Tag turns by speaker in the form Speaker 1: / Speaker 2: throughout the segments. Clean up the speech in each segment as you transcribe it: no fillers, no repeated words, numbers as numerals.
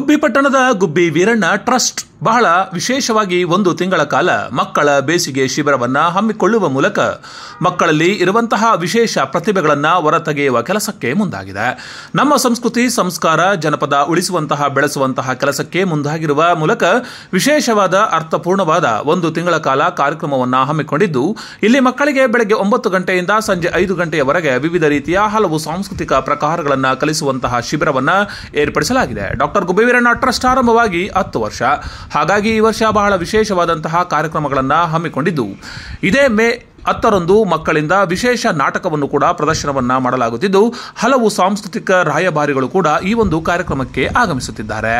Speaker 1: ಗುಬ್ಬಿ ಪಟ್ಟಣದ ಗುಬ್ಬಿ ವೀರಣ್ಣ ಟ್ರಸ್ಟ್ ಬಹಳ ವಿಶೇಷವಾಗಿ 1 ತಿಂಗಳ ಕಾಲ ಮಕ್ಕಳ ಬೇಸಿಗೆ ಶಿಬಿರವನ್ನು ಹಮ್ಮಿಕೊಳ್ಳುವ ಮೂಲಕ ಮಕ್ಕಳಲ್ಲಿ ಇರುವಂತಹ ವಿಶೇಷ ಪ್ರತಿಭೆಗಳನ್ನು ಹೊರತೆಗೆಯುವ ಕೆಲಸಕ್ಕೆ ಮುಂದಾಗಿದೆ. ನಮ್ಮ ಸಂಸ್ಕೃತಿ ಸಂಸ್ಕಾರ ಜನಪದ ಉಳಿಸುವಂತಹ ಬೆಳೆಸುವಂತಹ ಕೆಲಸಕ್ಕೆ ಮುಂದಾಗಿರುವ ಮೂಲಕ ವಿಶೇಷವಾದ ಅರ್ಥಪೂರ್ಣವಾದ 1 ತಿಂಗಳ ಕಾಲ ಕಾರ್ಯಕ್ರಮವನ್ನು ಹಮ್ಮಿಕೊಂಡಿದ್ದು, ಇಲ್ಲಿ ಮಕ್ಕಳಿಗೆ ಬೆಳಗ್ಗೆ 9 ಗಂಟೆಯಿಂದ ಸಂಜೆ 5 ಗಂಟೆಯವರೆಗೆ ವಿವಿಧ ರೀತಿಯ ಹಲವು ಸಾಂಸ್ಕೃತಿಕ ಪ್ರಕಾರಗಳನ್ನು ಕಲಿಸುವಂತಹ ಶಿಬಿರವನ್ನು ಏರ್ಪಡಿಸಲಾಗಿದೆ. ಡಾಕ್ಟರ್ ಗುಬ್ಬಿ ವೀರಣ್ಣ ಟ್ರಸ್ಟ್ ಆರಂಭವಾಗಿ 10 ವರ್ಷ. ಹಾಗಾಗಿ ಈ ವರ್ಷ ಬಹಳ ವಿಶೇಷವಾದಂತಹ ಕಾರ್ಯಕ್ರಮಗಳನ್ನು ಹಮ್ಮಿಕೊಂಡಿದ್ದು, ಇದೇ ಮೇ 10ರಂದು ಮಕ್ಕಳಿಂದ ವಿಶೇಷ ನಾಟಕವನ್ನು ಕೂಡ ಪ್ರದರ್ಶನವನ್ನ ಮಾಡಲಾಗುತ್ತಿದ್ದು, ಹಲವು ಸಾಂಸ್ಕೃತಿಕ ರಾಯಭಾರಿಗಳು ಕೂಡ ಈ ಒಂದು ಕಾರ್ಯಕ್ರಮಕ್ಕೆ ಆಗಮಿಸುತ್ತಿದ್ದಾರೆ.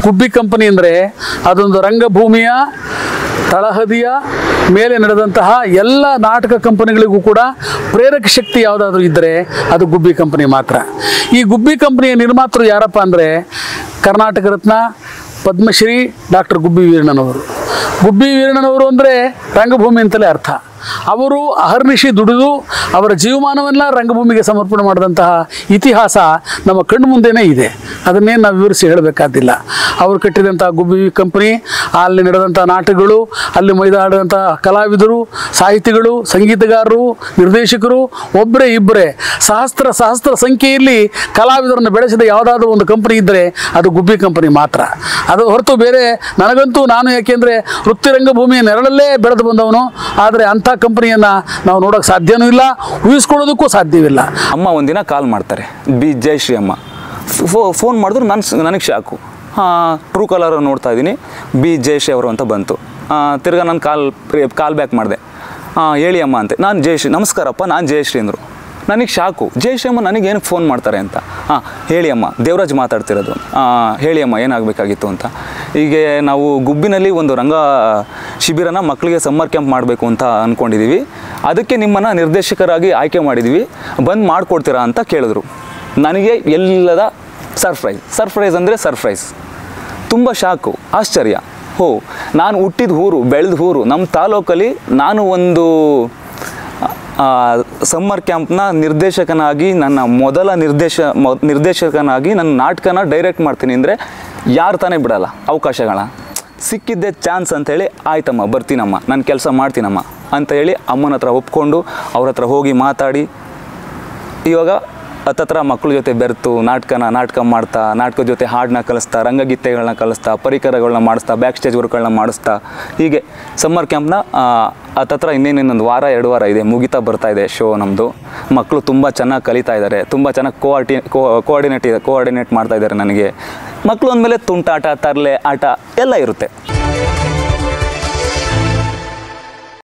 Speaker 2: ಗುಬ್ಬಿ ಕಂಪನಿ ಅಂದರೆ ಅದೊಂದು ರಂಗಭೂಮಿಯ ತಳಹದಿಯ ಮೇಲೆ ನಡೆದಂತಹ ಎಲ್ಲ ನಾಟಕ ಕಂಪನಿಗಳಿಗೂ ಕೂಡ ಪ್ರೇರಕ ಶಕ್ತಿ ಯಾವುದಾದ್ರೂ ಇದ್ದರೆ ಅದು ಗುಬ್ಬಿ ಕಂಪನಿ ಮಾತ್ರ. ಈ ಗುಬ್ಬಿ ಕಂಪನಿಯ ನಿರ್ಮಾತೃ ಯಾರಪ್ಪ ಅಂದರೆ ಕರ್ನಾಟಕ ರತ್ನ ಪದ್ಮಶ್ರೀ ಡಾಕ್ಟರ್ ಗುಬ್ಬಿ ವೀರಣ್ಣನವರು. ಗುಬ್ಬಿ ವೀರಣ್ಣನವರು ಅಂದರೆ ರಂಗಭೂಮಿ ಅಂತಲೇ ಅರ್ಥ. ಅವರು ಅಹರ್ನಿಶಿ ದುಡಿದು ಅವರ ಜೀವಮಾನವನ್ನ ರಂಗಭೂಮಿಗೆ ಸಮರ್ಪಣೆ ಮಾಡಿದಂತಹ ಇತಿಹಾಸ ನಮ್ಮ ಕಣ್ಣು ಮುಂದೆನೇ ಇದೆ. ಅದನ್ನೇನು ನಾವು ವಿವರಿಸಿ ಹೇಳಬೇಕಾದಿಲ್ಲ. ಅವರು ಕಟ್ಟಿದಂಥ ಗುಬ್ಬಿ ಕಂಪನಿ, ಅಲ್ಲಿ ನಡೆದಂಥ ನಾಟಕಗಳು, ಅಲ್ಲಿ ಮೈದಾಡಿದಂಥ ಕಲಾವಿದರು, ಸಾಹಿತಿಗಳು, ಸಂಗೀತಗಾರರು, ನಿರ್ದೇಶಕರು, ಒಬ್ಬರೇ ಇಬ್ಬರೇ ಸಹಸ್ರ ಸಂಖ್ಯೆಯಲ್ಲಿ ಕಲಾವಿದರನ್ನು ಬೆಳೆಸಿದ ಯಾವುದಾದ್ರೂ ಒಂದು ಕಂಪನಿ ಇದ್ದರೆ ಅದು ಗುಬ್ಬಿ ಕಂಪನಿ ಮಾತ್ರ. ಅದು ಹೊರತು ಬೇರೆ ನನಗಂತೂ, ನಾನು ಯಾಕೆಂದರೆ ವೃತ್ತಿ ರಂಗಭೂಮಿಯ ನೆರಳಲ್ಲೇ ಬೆಳೆದು ಬಂದವನು, ಆದರೆ ಅಂಥ ಕಂಪನಿಯನ್ನು ನಾವು ನೋಡೋಕೆ ಸಾಧ್ಯನೂ ಇಲ್ಲ, ಊಹಿಸ್ಕೊಳ್ಳೋದಕ್ಕೂ ಸಾಧ್ಯವಿಲ್ಲ.
Speaker 3: ಅಮ್ಮ ಒಂದಿನ ಕಾಲ್ ಮಾಡ್ತಾರೆ, ಜಯಶ್ರೀ ಅಮ್ಮ. ಫೋನ್ ಮಾಡಿದ್ರು ನನಗೆ ಶಾಕು. ಟ್ರೂ ಕಾಲರ್ ನೋಡ್ತಾ ಇದ್ದೀನಿ, ಜಯಶ್ರೀ ಅವರು ಅಂತ ಬಂತು. ತಿರ್ಗಾ ನಾನು ಕಾಲ್ ಬ್ಯಾಕ್ ಮಾಡಿದೆ. ಹೇಳಿ ಅಮ್ಮ ಅಂತೆ. ನಾನು ಜಯಶ್ರೀ, ನಮಸ್ಕಾರಪ್ಪ ನಾನು ಜಯಶ್ರೀ ಅಂದರು. ನನಗೆ ಶಾಕು, ಜಯಶ್ರೀ ಅಮ್ಮ ನನಗೆ ಏನಕ್ಕೆ ಫೋನ್ ಮಾಡ್ತಾರೆ ಅಂತ. ಹೇಳಿ ಅಮ್ಮ, ದೇವರಾಜ್ ಮಾತಾಡ್ತಿರೋದು. ಹೇಳಿ ಅಮ್ಮ, ಏನಾಗಬೇಕಾಗಿತ್ತು ಅಂತ. ಹೀಗೆ ನಾವು ಗುಬ್ಬಿನಲ್ಲಿ ಒಂದು ರಂಗ ಶಿಬಿರನ ಮಕ್ಕಳಿಗೆ ಸಮ್ಮರ್ ಕ್ಯಾಂಪ್ ಮಾಡಬೇಕು ಅಂತ ಅಂದ್ಕೊಂಡಿದ್ದೀವಿ. ಅದಕ್ಕೆ ನಿಮ್ಮನ್ನು ನಿರ್ದೇಶಕರಾಗಿ ಆಯ್ಕೆ ಮಾಡಿದ್ದೀವಿ, ಬಂದು ಮಾಡಿಕೊಡ್ತೀರಾ ಅಂತ ಕೇಳಿದ್ರು. ನನಗೆ ಎಲ್ಲದ ಸರ್ಪ್ರೈಸ್ ಅಂದರೆ ಸರ್ಪ್ರೈಸ್. ತುಂಬ ಶಾಕು, ಆಶ್ಚರ್ಯ. ನಾನು ಹುಟ್ಟಿದ ಊರು, ಬೆಳೆದ ಊರು, ನಮ್ಮ ತಾಲೂಕಲ್ಲಿ ನಾನು ಒಂದು ಸಮ್ಮರ್ ಕ್ಯಾಂಪ್ನ ನಿರ್ದೇಶಕನಾಗಿ, ನನ್ನ ಮೊದಲ ನಿರ್ದೇಶಕನಾಗಿ ನನ್ನ ನಾಟಕನ ಡೈರೆಕ್ಟ್ ಮಾಡ್ತೀನಿ ಅಂದರೆ ಯಾರು ತಾನೇ ಬಿಡಲ್ಲ ಅವಕಾಶಗಳ. ಸಿಕ್ಕಿದ್ದೆ ಚಾನ್ಸ್ ಅಂಥೇಳಿ, ಆಯ್ತಮ್ಮ ಬರ್ತೀನಮ್ಮ, ನಾನು ಕೆಲಸ ಮಾಡ್ತೀನಮ್ಮ ಅಂತ ಹೇಳಿ ಅಮ್ಮನ ಹತ್ರ ಒಪ್ಕೊಂಡು ಅವ್ರ ಹತ್ರ ಹೋಗಿ ಮಾತಾಡಿ ಇವಾಗ ಹತ್ತತ್ರ ಮಕ್ಕಳ ಜೊತೆ ಬೆರೆತು ನಾಟಕ ಮಾಡ್ತಾ, ನಾಟಕದ ಜೊತೆ ಹಾಡನ್ನ ಕಲಿಸ್ತಾ, ರಂಗಗೀತೆಗಳನ್ನ ಕಲಿಸ್ತಾ, ಪರಿಕರಗಳನ್ನ ಮಾಡಿಸ್ತಾ, ಬ್ಯಾಕ್ ಸ್ಟೇಜ್ ವರ್ಕ್ಗಳನ್ನ ಮಾಡಿಸ್ತಾ, ಹೀಗೆ ಸಮ್ಮರ್ ಕ್ಯಾಂಪ್ನ ಹತ್ತತ್ರ ಇನ್ನೊಂದು ವಾರ 2 ವಾರ ಇದೆ, ಮುಗಿತಾ ಬರ್ತಾ ಇದೆ ಶೋ ನಮ್ಮದು. ಮಕ್ಕಳು ತುಂಬ ಚೆನ್ನಾಗಿ ಕಲಿತಾ ಇದ್ದಾರೆ, ತುಂಬ ಚೆನ್ನಾಗಿ ಕೋಆರ್ಡಿನೇಟ್ ಮಾಡ್ತಾ ಇದ್ದಾರೆ. ನನಗೆ ಮಕ್ಕಳು ಅಂದಮೇಲೆ ತುಂಟಾಟ, ತರಲೆ ಆಟ ಎಲ್ಲ ಇರುತ್ತೆ.